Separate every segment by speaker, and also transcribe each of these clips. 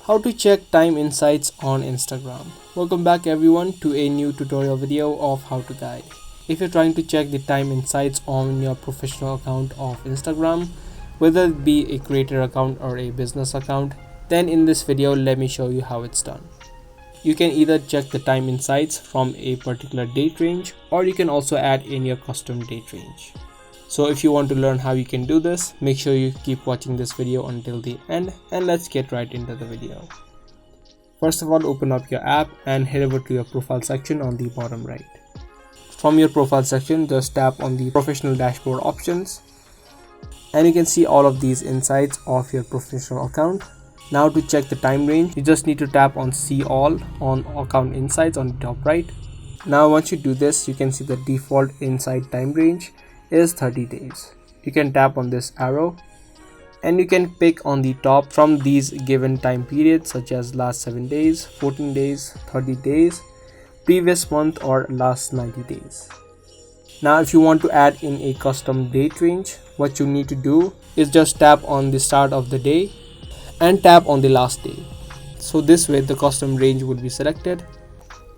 Speaker 1: How to check time insights on Instagram. Welcome back everyone to a new tutorial video of how to guide. If you're trying to check the time insights on your professional account of Instagram, whether it be a creator account or a business account, then in this video let me show you how it's done. You can either check the time insights from a particular date range, or you can also add in your custom date range. So if you want to learn how you can do this, make sure you keep watching this video until the end, and let's get right into the video. First of all, open up your app and head over to your profile section on the bottom right. From your profile section, just tap on the professional dashboard options and you can see all of these insights of your professional account. Now to check the time range, you just need to tap on see all on account insights on the top right. Now once you do this, you can see the default insight time range is 30 days. You can tap on this arrow and you can pick on the top from these given time periods, such as last 7 days, 14 days, 30 days, previous month, or last 90 days. Now if you want to add in a custom date range, what you need to do is just tap on the start of the day and tap on the last day. So this way the custom range will be selected,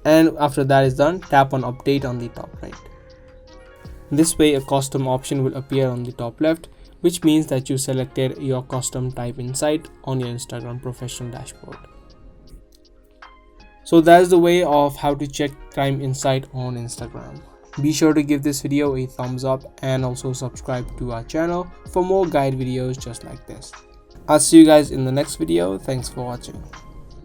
Speaker 1: and after that is done, tap on update on the top right. This way a custom option will appear on the top left, which means that you selected your custom type insight on your Instagram professional dashboard. So that is the way of how to check time insight on Instagram. Be sure to give this video a thumbs up and also subscribe to our channel for more guide videos just like this. I'll see you guys in the next video. Thanks for watching.